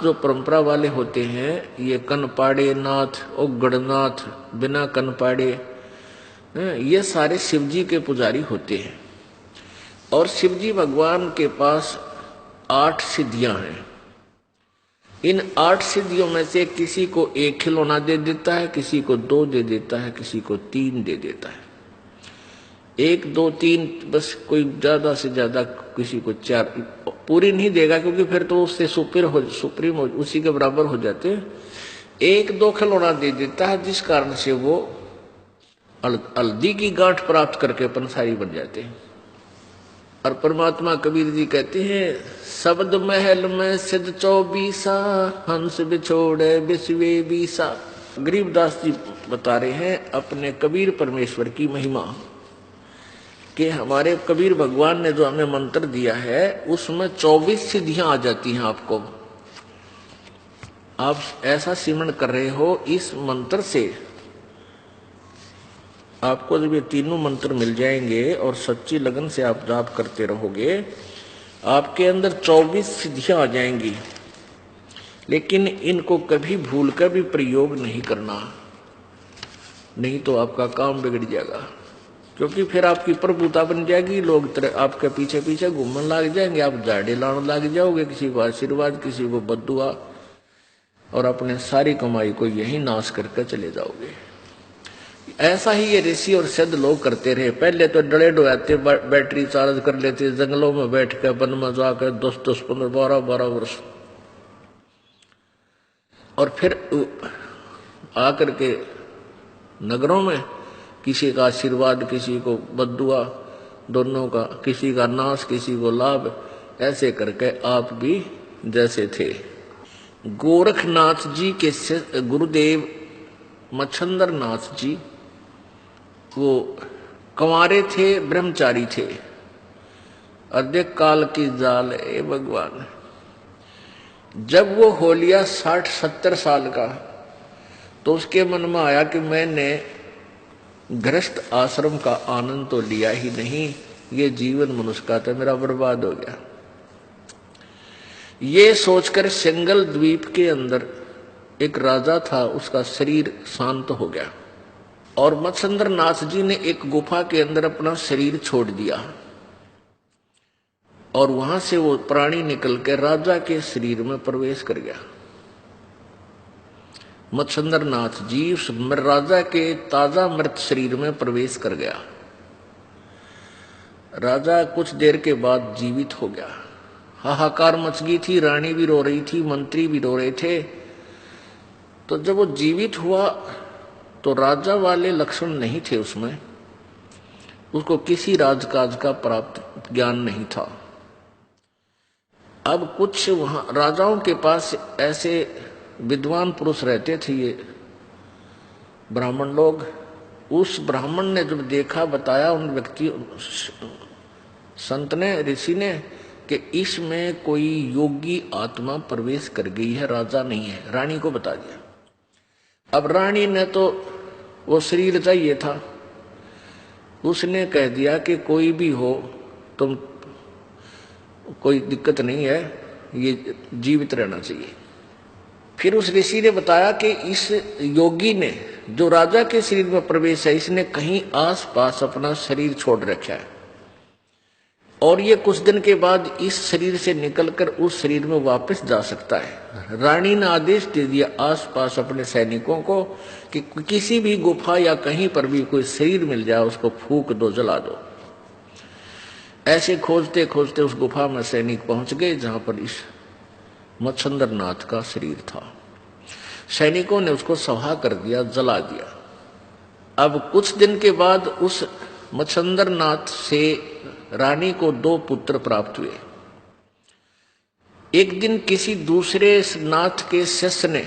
जो परंपरा वाले होते हैं ये कनपाड़े नाथ, उग्गड़नाथ, बिना कनपाड़े, ये सारे शिव जी के पुजारी होते हैं। और शिव जी भगवान के पास 8 सिद्धियां हैं। इन 8 सिद्धियों में से किसी को 1 खिलौना दे देता है, किसी को 2 दे देता है, किसी को 3 दे देता है। 1, 2, 3 बस, कोई ज्यादा से ज्यादा किसी को 4 पूरी नहीं देगा, क्योंकि फिर तो उससे सुप्रीम उसी के बराबर हो जाते हैं। 1, 2 खिलौना दे देता है, जिस कारण से वो हल्दी की गांठ प्राप्त करके पंसारी बन जाते हैं। और परमात्मा कबीर जी कहते हैं, शब्द महल में सिद्ध 24 हंस बिछोड़े बिस्वे बीसा। गरीबदास जी बता रहे हैं अपने कबीर परमेश्वर की महिमा, कि हमारे कबीर भगवान ने जो हमें मंत्र दिया है उसमें 24 सिद्धियां आ जाती हैं। आपको आप ऐसा सिमरण कर रहे हो, इस मंत्र से आपको जब ये तीनों मंत्र मिल जाएंगे और सच्ची लगन से आप जाप करते रहोगे, आपके अंदर 24 सिद्धियां आ जाएंगी। लेकिन इनको कभी भूल कर भी प्रयोग नहीं करना, नहीं तो आपका काम बिगड़ जाएगा। क्योंकि फिर आपकी प्रभुता बन जाएगी, लोग आपके पीछे पीछे घूमने लग जाएंगे, आप झाड़े लाने लग जाओगे, किसी को आशीर्वाद, किसी को बद्दुआ, और अपने सारी कमाई को यही नाश करके चले जाओगे। ऐसा ही ये ऋषि और सिद्ध लोग करते रहे। पहले तो डरे डोयाते बैटरी चार्ज कर लेते, जंगलों में बैठ कर वन में जाकर 10-10, 15, 12-12 वर्ष, और फिर आकर के नगरों में किसी का आशीर्वाद, किसी को बद्दुआ, दोनों का, किसी का नाश, किसी को लाभ, ऐसे करके आप भी जैसे थे। गोरखनाथ जी के गुरुदेव मच्छंदर नाथ जी, वो कंवारे थे, ब्रह्मचारी थे। अधिक काल की जाल ए भगवान। जब वो हो लिया 60-70 साल का, तो उसके मन में आया कि मैंने गृहस्थ आश्रम का आनंद तो लिया ही नहीं, ये जीवन मनुष्य का तो मेरा बर्बाद हो गया। ये सोचकर सिंगल द्वीप के अंदर एक राजा था, उसका शरीर शांत हो गया, और मत्स्येंद्र नाथ जी ने एक गुफा के अंदर अपना शरीर छोड़ दिया, और वहां से वो प्राणी निकल के राजा के शरीर में प्रवेश कर गया। मत्स्येंद्र नाथ जी उस राजा के ताजा मृत शरीर में प्रवेश कर गया। राजा कुछ देर के बाद जीवित हो गया। हाहाकार मच गई थी, रानी भी रो रही थी, मंत्री भी रो रहे थे। तो जब वो जीवित हुआ तो राजा वाले लक्षण नहीं थे उसमें, उसको किसी राजकाज का प्राप्त ज्ञान नहीं था। अब कुछ वहां राजाओं के पास ऐसे विद्वान पुरुष रहते थे, ये ब्राह्मण लोग। उस ब्राह्मण ने जब देखा, बताया उन व्यक्ति संत ने, ऋषि ने, कि इसमें कोई योगी आत्मा प्रवेश कर गई है, राजा नहीं है। रानी को बता दिया। अब रानी ने तो वो शरीर चाहिए था, उसने कह दिया कि कोई भी हो, तुम कोई दिक्कत नहीं है, ये जीवित रहना चाहिए। फिर उस ऋषि ने बताया कि इस योगी ने, जो राजा के शरीर में प्रवेश है, इसने कहीं आस पास अपना शरीर छोड़ रखा है, और ये कुछ दिन के बाद इस शरीर से निकलकर उस शरीर में वापस जा सकता है। रानी ने आदेश दे दिया आसपास अपने सैनिकों को कि किसी भी गुफा या कहीं पर भी कोई शरीर मिल जाए, उसको फूंक दो, जला दो। ऐसे खोजते खोजते उस गुफा में सैनिक पहुंच गए जहां पर इस मच्छंदर नाथ का शरीर था। सैनिकों ने उसको सवा कर दिया, जला दिया। अब कुछ दिन के बाद उस मच्छंदर नाथ से रानी को 2 पुत्र प्राप्त हुए। एक दिन किसी दूसरे नाथ के शिष्य ने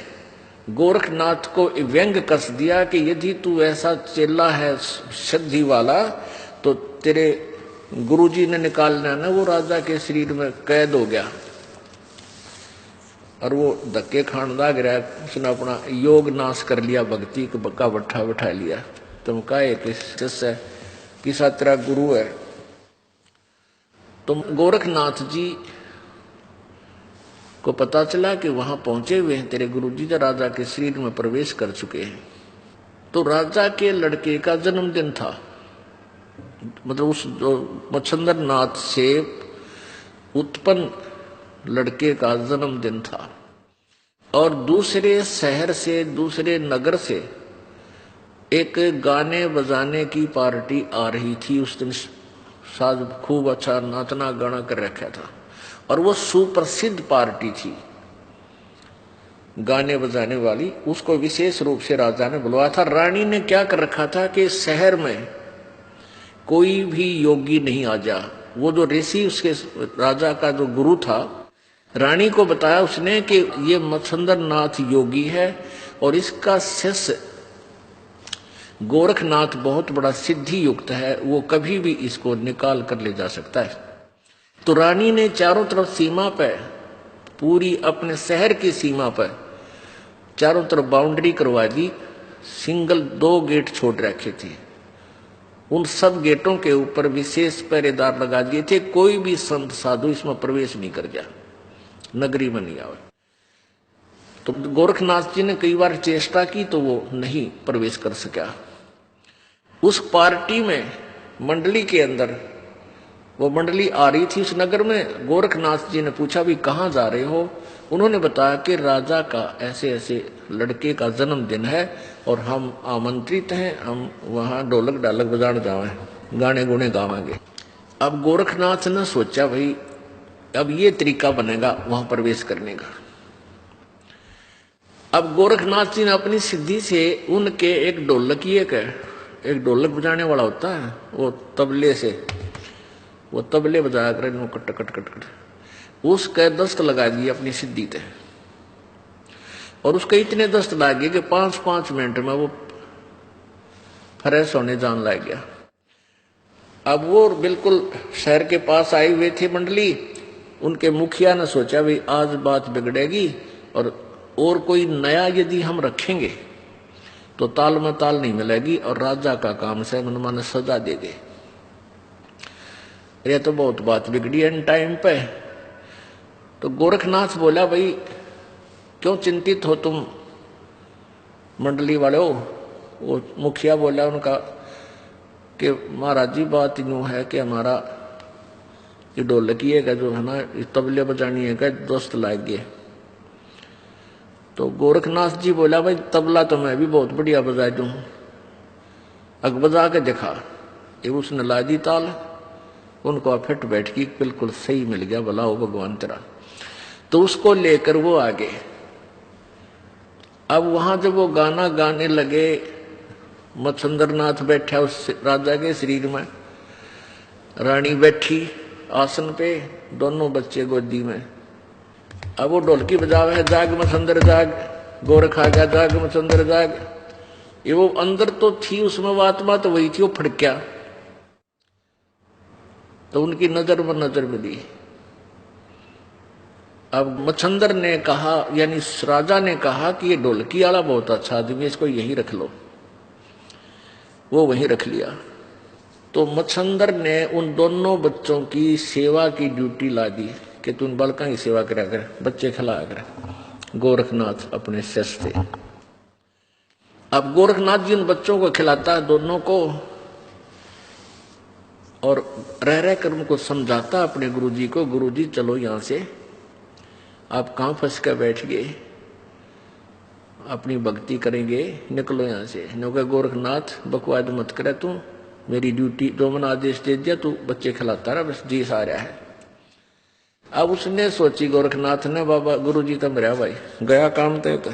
गोरखनाथ को व्यंग कस दिया कि यदि तू ऐसा चेला है सिद्धि वाला, तो तेरे गुरुजी ने निकालना ना, वो राजा के शरीर में कैद हो गया, और वो धक्के खान लग रहा है, उसने अपना योग नाश कर लिया, भक्ति का बट्ठा बैठा लिया। तुम काहे किस शिष्य है, किसा तेरा गुरु है। तो गोरखनाथ जी को पता चला कि वहां पहुंचे हुए हैं तेरे गुरुजी जो राजा के शरीर में प्रवेश कर चुके हैं। तो राजा के लड़के का जन्मदिन था, मतलब उस जो मच्छंदर नाथ से उत्पन्न लड़के का जन्मदिन था। और दूसरे शहर से, दूसरे नगर से एक गाने बजाने की पार्टी आ रही थी। उस दिन साज खूब अच्छा नाचना गाना कर रखा था और वो सुप्रसिद्ध पार्टी थी गाने बजाने वाली। उसको विशेष रूप से राजा ने बुलवाया था। रानी ने क्या कर रखा था कि शहर में कोई भी योगी नहीं आ जा। वो जो ऋषि उसके राजा का जो गुरु था, रानी को बताया उसने कि ये मच्छंदर नाथ योगी है और इसका शिष्य गोरखनाथ बहुत बड़ा सिद्धि युक्त है, वो कभी भी इसको निकाल कर ले जा सकता है। तो रानी ने चारों तरफ सीमा पर, पूरी अपने शहर की सीमा पर चारों तरफ बाउंड्री करवा दी। सिंगल 2 गेट छोड़ रखे थे, उन सब गेटों के ऊपर विशेष पहरेदार लगा दिए थे। कोई भी संत साधु इसमें प्रवेश नहीं कर गया, नगरी में नहीं आवे। तो गोरखनाथ जी ने कई बार चेष्टा की तो वो नहीं प्रवेश कर सका। उस पार्टी में मंडली के अंदर वो मंडली आ रही थी उस नगर में। गोरखनाथ जी ने पूछा भी कहाँ जा रहे हो? उन्होंने बताया कि राजा का ऐसे ऐसे लड़के का जन्मदिन है और हम आमंत्रित हैं, हम वहां ढोलक ढालक बजाने जावे, गाने गुने गावेंगे। अब गोरखनाथ ने सोचा भाई अब ये तरीका बनेगा वहां प्रवेश करने का। अब गोरखनाथ जी ने अपनी सिद्धि से उनके एक ढोलकिए का, एक ढोलक बजाने वाला होता है वो तबले से, वो तबले बजाया करे कट कट कट कट, उसके दस्त लगा दिए अपनी सिद्धि थे। और उसके इतने दस्त लगे कि 5-5 मिनट में वो फ्रेश होने जान लग गया। अब वो बिल्कुल शहर के पास आई हुए थे मंडली। उनके मुखिया ने सोचा भाई आज बात बिगड़ेगी और कोई नया यदि हम रखेंगे तो ताल में ताल नहीं मिलेगी और राजा का काम से मनमाने सजा दे दे। यह तो बहुत बात बिगड़ी एन टाइम पे। तो गोरखनाथ बोला भाई क्यों चिंतित हो तुम मंडली वाले हो? वो मुखिया बोला उनका कि महाराज जी बात यूं है कि हमारा ये ढोलकी है का जो है ना तबले बजानी है का दोस्त लाग गए। तो गोरखनाथ जी बोला भाई तबला तो मैं भी बहुत बढ़िया बजा दूं, अग बजा के दिखा। ये उसने ला दी ताल, उनको फिट बैठ की बिल्कुल सही मिल गया, भला हो भगवान तेरा। तो उसको लेकर वो आगे। अब वहां जब वो गाना गाने लगे, मच्छंदर नाथ बैठा उस राजा के शरीर में, रानी बैठी आसन पे, दोनों बच्चे गोदी में। अब वो ढोलकी बजावे है जाग मच्छंदर जाग, गोरख आ गया जाग मच्छंदर जाग। ये वो अंदर तो थी उसमें वो आत्मा तो वही थी, वो फड़क्या। तो उनकी नजर में नजर मिली। अब मच्छंदर ने कहा, यानी राजा ने कहा कि ये ढोलकी वाला बहुत अच्छा आदमी, इसको यहीं रख लो। वो वहीं रख लिया। तो मच्छंदर ने उन दोनों बच्चों की सेवा की ड्यूटी ला दी कि तू उन बालका की सेवा करा कर, बच्चे खिलाया कर। गोरखनाथ अपने शिष्य थे। अब गोरखनाथ जी उन बच्चों को खिलाता है दोनों को, और रह रह कर उनको समझाता अपने गुरुजी को, गुरुजी चलो यहां से, आप कहां फंस कर बैठ गए, अपनी भक्ति करेंगे, निकलो यहां से। नो गोरखनाथ बकवाद मत करे, तू मेरी ड्यूटी जो मैंने आदेश दे दिया तू बच्चे खिलाता रहा, बस जी आ रहा है। अब उसने सोची गोरखनाथ ने बाबा गुरुजी तो मेरा भाई गया काम तय तो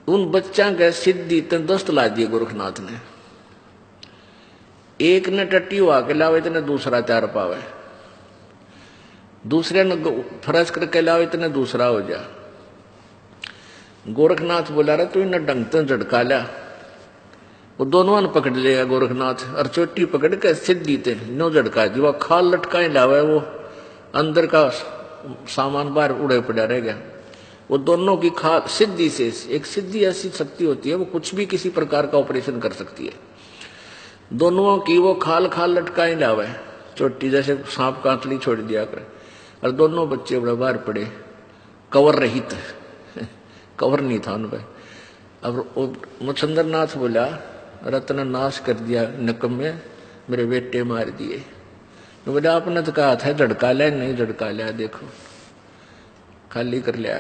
उन बच्चा के सिद्धि ते दस्त ला दिए गोरखनाथ ने। एक ने टट्टी हुआ के लावे इतने दूसरा तैयार पावे, दूसरे ने फरस करके लावे इतने दूसरा हो जा। गोरखनाथ बोला रहा तू इन्हें ढंग से झटका लिया, वो दोनों ने पकड़ लिया गोरखनाथ, और चोटी पकड़ के सिद्धि थे नो झटका दी। वो खाल लटकाए लावे, वो अंदर का सामान बाहर उड़े पड़ा रह गया। वो दोनों की खाल सिद्धि से, एक सिद्धि ऐसी शक्ति होती है वो कुछ भी किसी प्रकार का ऑपरेशन कर सकती है। दोनों की वो खाल खाल लटकाए लावे, चोटी जैसे सांप कांतली छोड़ दिया करे, और दोनों बच्चे बड़े बाहर पड़े, कवर रहित कवर नहीं था उन पर। अब मच्छंद्र नाथ बोला, रत्न नाश कर दिया निकम्मे, मेरे बेटे मार दिए। तो बोले आपने तो कहा था झड़का लिया, नहीं झड़का लिया, देखो खाली कर लिया।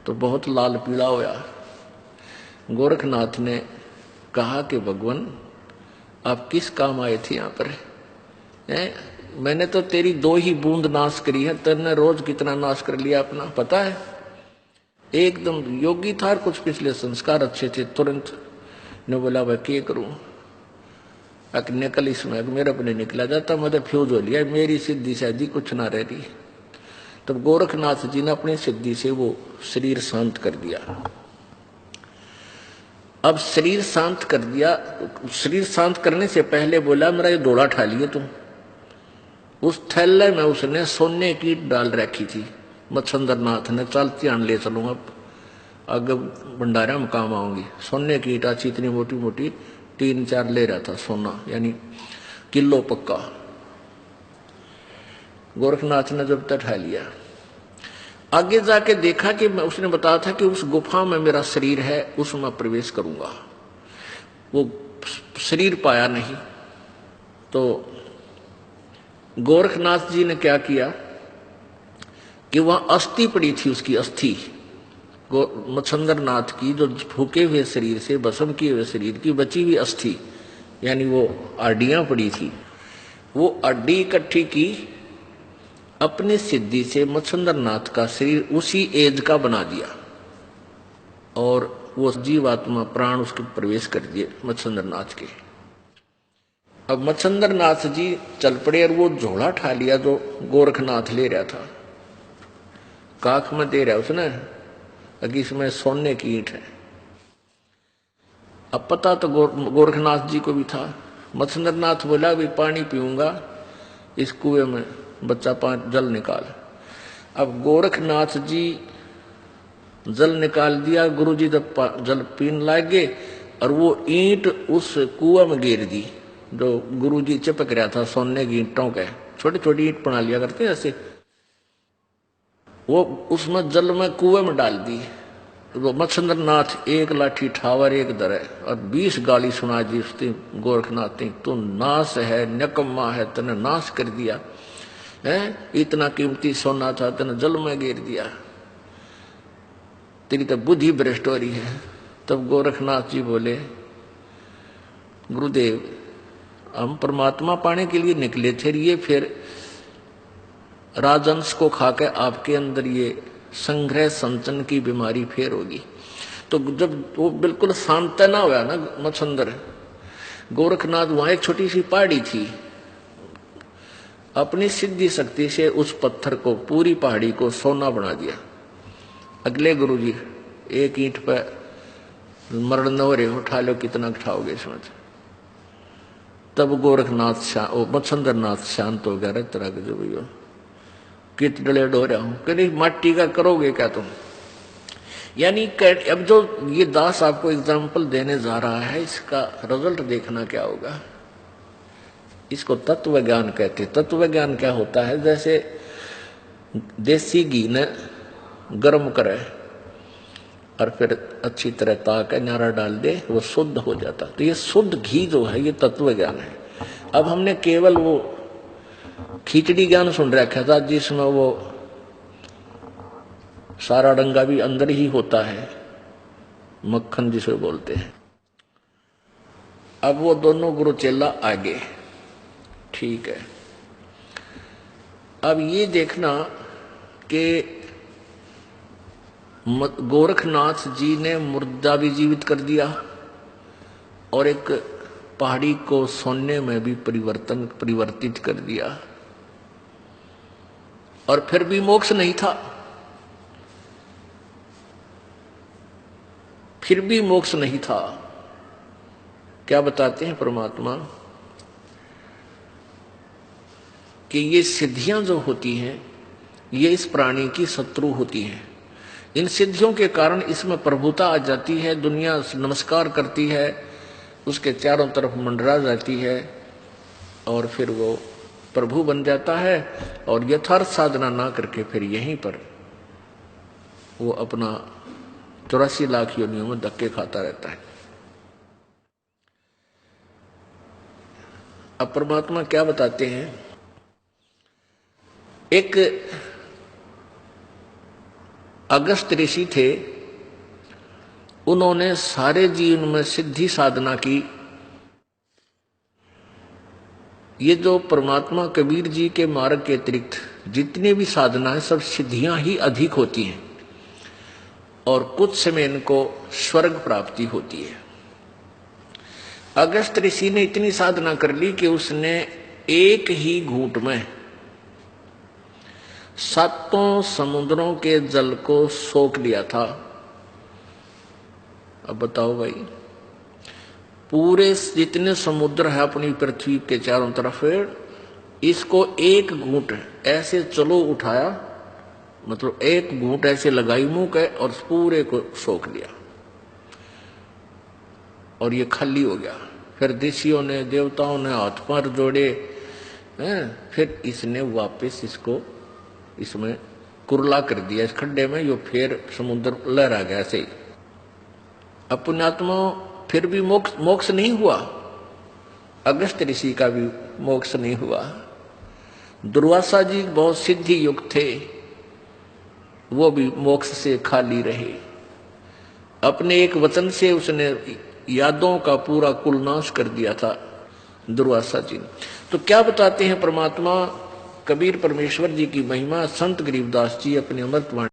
तो बहुत लाल पीला होया। गोरखनाथ ने कहा कि भगवान आप किस काम आए थे यहाँ पर? मैंने तो तेरी 2 ही बूंद नाश करी है, तेने रोज कितना नाश कर लिया अपना पता है? एकदम योगी था, कुछ पिछले संस्कार अच्छे थे। तुरंत ने बोला भाई क्या करूं? निकल इसमें, मेरा अपने निकला जाता, मतलब फ्यूज हो लिया, मेरी सिद्धि शादी कुछ ना रह रही। तब गोरखनाथ जी ने अपनी सिद्धि से वो शरीर शांत कर दिया। अब शरीर शांत कर दिया, शरीर शांत करने से पहले बोला मेरा ये डोला ठा लिए तुम। उस थैले में उसने सोने की डाल रखी थी। मच्छंद्र नाथ ने चलती आन ले चलूंगा, आगे भंडारा में काम आऊंगी। सोने की ईट अच्छी इतनी मोटी मोटी 3-4 ले रहा था सोना, यानी किलो पक्का। गोरखनाथ ने जब तक ठा लिया, आगे जाके देखा कि उसने बताया था कि उस गुफा में मेरा शरीर है, उसमें प्रवेश करूंगा। वो शरीर पाया नहीं। तो गोरखनाथ जी ने क्या किया कि वहां अस्थि पड़ी थी, उसकी अस्थि मच्छंद्र नाथ की, जो फूके हुए शरीर से भस्म किए हुए शरीर की बची हुई अस्थि, यानी वो हड्डियां पड़ी थी, वो हड्डी इकट्ठी की, अपनी सिद्धि से मच्छंद्र नाथ का शरीर उसी एज का बना दिया और वो जीवात्मा प्राण उसके प्रवेश कर दिए मच्छंद्र नाथ के। अब मच्छंद्र नाथ जी चल पड़े और वो झोला ठा लिया जो गोरखनाथ ले रहा था, काख में दे रहा उसने, अगी इसमें सोने की ईंट है। अब पता तो गोरखनाथ जी को भी था। मच्छंद्र नाथ बोला भी पानी पीऊंगा, इस कुएं में बच्चा जल निकाल। अब गोरखनाथ जी जल निकाल दिया, गुरुजी जब जल पीने लगे और वो ईंट उस कुआं में गिर दी जो गुरुजी चिपक रहा था सोने की ईंटों के। छोटी छोटी ईंट बना लिया करते ऐसे, वो उसमें जल में कुएं में डाल दी। वो मच्छंद्र नाथ एक लाठी ठावर एक दरे और 20 गाली सुना दी उसने गोरखनाथ ने, तू नाश है, निकम्मा है, तने नाश कर दिया है, इतना कीमती सोना था तने जल में गिर दिया, तेरी तो बुद्धि भ्रष्ट हो रही है। तब गोरखनाथ जी बोले, गुरुदेव हम परमात्मा पाने के लिए निकले थे, ये फिर राजंश को खाकर आपके अंदर ये संग्रह संचन की बीमारी फेर होगी। तो जब वो बिल्कुल शांत ना हुआ ना मच्छंद्र, गोरखनाथ, वहां एक छोटी सी पहाड़ी थी, अपनी सिद्धि शक्ति से उस पत्थर को, पूरी पहाड़ी को सोना बना दिया। अगले गुरुजी एक ईंट पर मरण न हो रहे, उठा लो, कितना उठाओगे इसमें। तब गोरखनाथ मच्छंद्र नाथ शांत हो गया। तरह के जो भैया कित डले डो रहा हूं, कहीं माटी का करोगे क्या तुम? यानी अब जो ये दास आपको एग्जाम्पल देने जा रहा है, इसका रिजल्ट देखना क्या होगा। इसको तत्व ज्ञान कहते। तत्व ज्ञान क्या होता है? जैसे देसी घी ने गर्म करे और फिर अच्छी तरह ताक नारा डाल दे, वो शुद्ध हो जाता। तो ये शुद्ध घी जो है ये तत्व ज्ञान है। अब हमने केवल वो खिचड़ी ज्ञान सुन रखा था जिसमें वो सारा डंगा भी अंदर ही होता है, मक्खन जिसे बोलते हैं। अब वो दोनों गुरु चेला आगे, ठीक है। अब ये देखना कि गोरखनाथ जी ने मुर्दा भी जीवित कर दिया और एक पहाड़ी को सोने में भी परिवर्तित कर दिया, और फिर भी मोक्ष नहीं था। फिर भी मोक्ष नहीं था। क्या बताते हैं परमात्मा कि ये सिद्धियां जो होती हैं ये इस प्राणी की शत्रु होती हैं। इन सिद्धियों के कारण इसमें प्रभुता आ जाती है, दुनिया नमस्कार करती है, उसके चारों तरफ मंडरा जाती है और फिर वो प्रभु बन जाता है और यथार्थ साधना ना करके फिर यहीं पर वो अपना 84 लाख योनियों में धक्के खाता रहता है। अब परमात्मा क्या बताते हैं, एक अगस्त ऋषि थे, उन्होंने सारे जीवन में सिद्धि साधना की। ये जो परमात्मा कबीर जी के मार्ग के अतिरिक्त जितनी भी साधना है सब सिद्धियां ही अधिक होती हैं और कुछ समय इनको स्वर्ग प्राप्ति होती है। अगस्त ऋषि ने इतनी साधना कर ली कि उसने एक ही घूंट में 7 समुद्रों के जल को सोख लिया था। अब बताओ भाई, पूरे जितने समुद्र है अपनी पृथ्वी के चारों तरफ, इसको एक घूंट ऐसे चलो उठाया, मतलब एक घूंट ऐसे लगाई मुंह के और पूरे को सोख लिया और ये खाली हो गया। फिर ऋषियों ने देवताओं ने हाथ पैर जोड़े हैं, फिर इसने वापस इसको इसमें कुरला कर दिया इस खड्डे में, यो फिर समुद्र लहरा गया ऐसे ही। अपनात्मा फिर भी मोक्ष नहीं हुआ, अगस्त ऋषि का भी मोक्ष नहीं हुआ। दुर्वासा जी बहुत सिद्धि युक्त थे, वो भी मोक्ष से खाली रहे। अपने एक वचन से उसने यादों का पूरा कुलनाश कर दिया था दुर्वासा जी। तो क्या बताते हैं परमात्मा कबीर परमेश्वर जी की महिमा, संत गरीबदास जी अपने अमृतवाणी